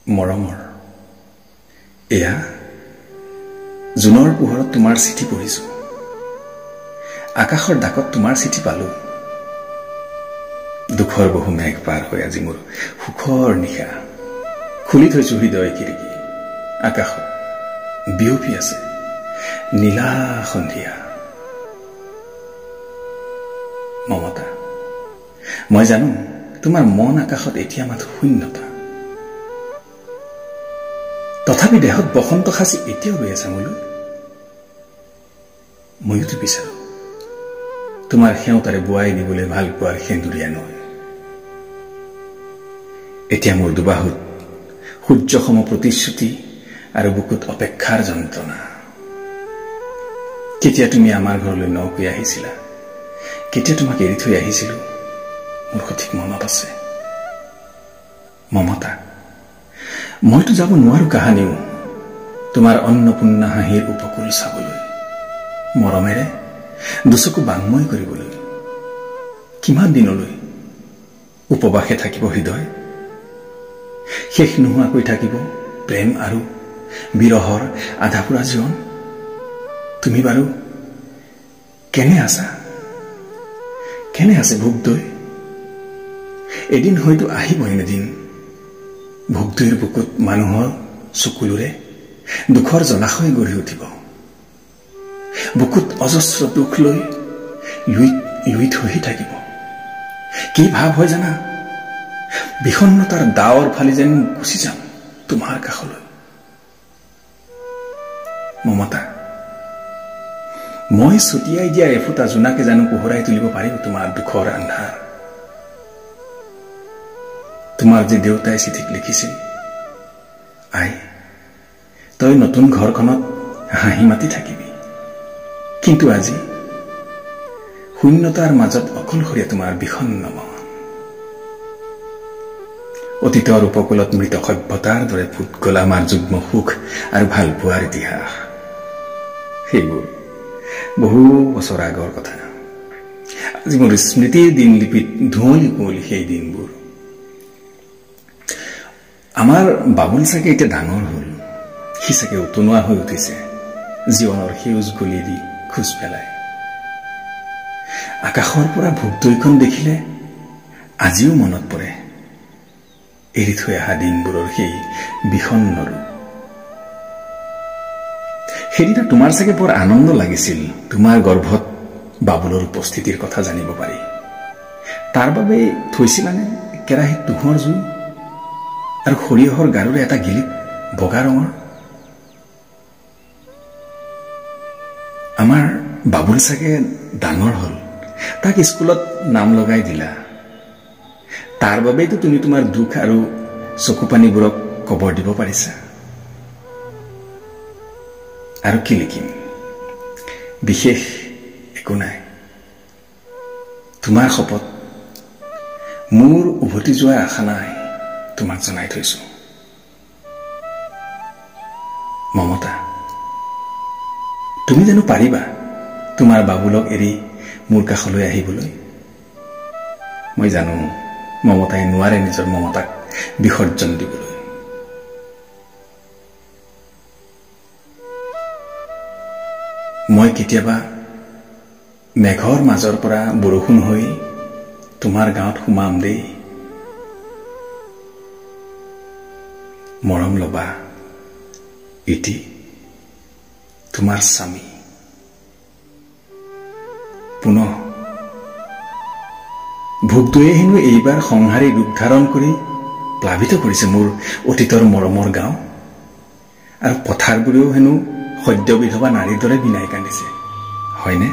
মৰমৰ এয়া জুনৰ পোহৰত তোমাৰ চিঠি পঢ়িছো আকাশৰ ডাকত তোমাৰ চিঠি পালো দুখৰ বহু মেঘ পাৰ হৈ আজি মোৰ সুখৰ নিশা খুলি থৈছো হৃদয় খিৰিকী আকাশত বিয়পি আছে নীলা সন্ধিয়া মমতা মই জানো তোমাৰ মন আকাশত এতিয়া মাথো শূন্যতা তথাপি দেহত বসন্ত খাচি এতিয়াও ৰৈ আছে মোলৈ মইতো বিচাৰো তোমাৰ সেউতাৰে বুৱাই দিবলৈ ভাল পোৱাৰ সেন্দুৰীয়া নৈ এতিয়া মোৰ দুবাহুত সূৰ্যসম প্ৰতিশ্ৰুতি আৰু বুকুত অপেক্ষাৰ যন্ত্ৰণা কেতিয়া তুমি আমাৰ ঘৰলৈ নকৈ আহিছিলা কেতিয়া তোমাক এৰি থৈ আহিছিলো মোৰ সঠিক মনত আছে মমতা মইতো যাব নোৱাৰো কাহানিও তোমাৰ অন্নপূৰ্ণা হাঁহিৰ উপকূল চাবলৈ মৰমেৰে দুচকু বাংময় কৰিবলৈ কিমান দিনলৈ উপবাসে থাকিব হৃদয় শেষ নোহোৱাকৈ থাকিব প্ৰেম আৰু বিৰহৰ আধাপুৰা জীৱন তুমি বাৰু কেনে আছে ভোগদৈ এদিন হয়তো আহিব এদিন ভোগদৈৰ বুকুত মানুহৰ চকুলোৰে দুখৰ জলাশয় গঢ়ি উঠিব বুকুত অজস্ৰ দুখ লৈ লুই থহি থাকিব কি ভাৱ হয় জানা বিষণ্ণতাৰ দাৱৰ ফালি যেন গুচি যাম তোমাৰ কাষলৈ মমতা মই ছটিয়াই দিয়া এফুটা জোনাকে জানো পোহৰাই তুলিব পাৰিব তোমাৰ দুখৰ আন্ধাৰ তোমাৰ যে দেউতাই চিঠিত লিখিছিল আই তই নতুন ঘৰখনত হাঁহি মাতি থাকিবি কিন্তু আজি শূন্যতাৰ মাজত অকলশৰীয়া তোমাৰ বিষণ্ণ মন অতীতৰ উপকূলত মৃত সভ্যতাৰ দৰে ফুট গলা আমাৰ যুগ্ম সুখ আৰু ভাল পোৱাৰ ইতিহাস সেইবোৰ বহু বছৰ আগৰ কথা আজি মোৰ স্মৃতিৰ দিনলিপিত ধুঁৱলি কুঁৱলি সেই দিনবোৰ আমাৰ বাবুল চাগে এতিয়া ডাঙৰ হল সি চাগে উতনোৱা হৈ উঠিছে জীৱনৰ সেউজ গলি দি খোজ পেলাই আকাশৰ পৰা ভোগদৈখন দেখিলে আজিও মনত পৰে এৰি থৈ অহা দিনবোৰৰ সেই বিষণ্ণ ৰূপ সেইদিনা তোমাৰ চাগে বৰ আনন্দ লাগিছিল তোমাৰ গৰ্ভত বাবুলৰ উপস্থিতিৰ কথা জানিব পাৰি তাৰ বাবে থৈছিলানে কেৰাহীত তুঁহৰ জুই আৰু সৰিয়হৰ গাৰুৰে এটা গিলিত বগা ৰঙৰ আমাৰ বাবুল চাগে ডাঙৰ হল তাক স্কুলত নাম লগাই দিলা তাৰ বাবেইতো তুমি তোমাৰ দুখ আৰু চকুপানীবোৰক কবৰ দিব পাৰিছা আৰু কি লিখিম বিশেষ একো নাই তোমাৰ শপত মোৰ উভতি যোৱাৰ আশা নাই তোমাক জনাই থৈছো মমতা তুমি জানো পাৰিবা তোমাৰ বাবুলক এৰি মোৰ কাষলৈ আহিবলৈ মই জানো মমতাই নোৱাৰে নিজৰ মমতাক বিসৰ্জন দিবলৈ মই কেতিয়াবা মেঘৰ মাজৰ পৰা বৰষুণ হৈ তোমাৰ গাঁৱত সোমাম দেই মৰম লবা ইতি তোমাৰ স্বামী পুনঃ ভোগদৈয়ে হেনো এইবাৰ সংহাৰী ৰূপ ধাৰণ কৰি প্লাবিত কৰিছে মোৰ অতীতৰ মৰমৰ গাঁও আৰু পথাৰবোৰেও হেনো সদ্য বিধৱা নাৰীৰ দৰে বিনাই কান্দিছে হয়নে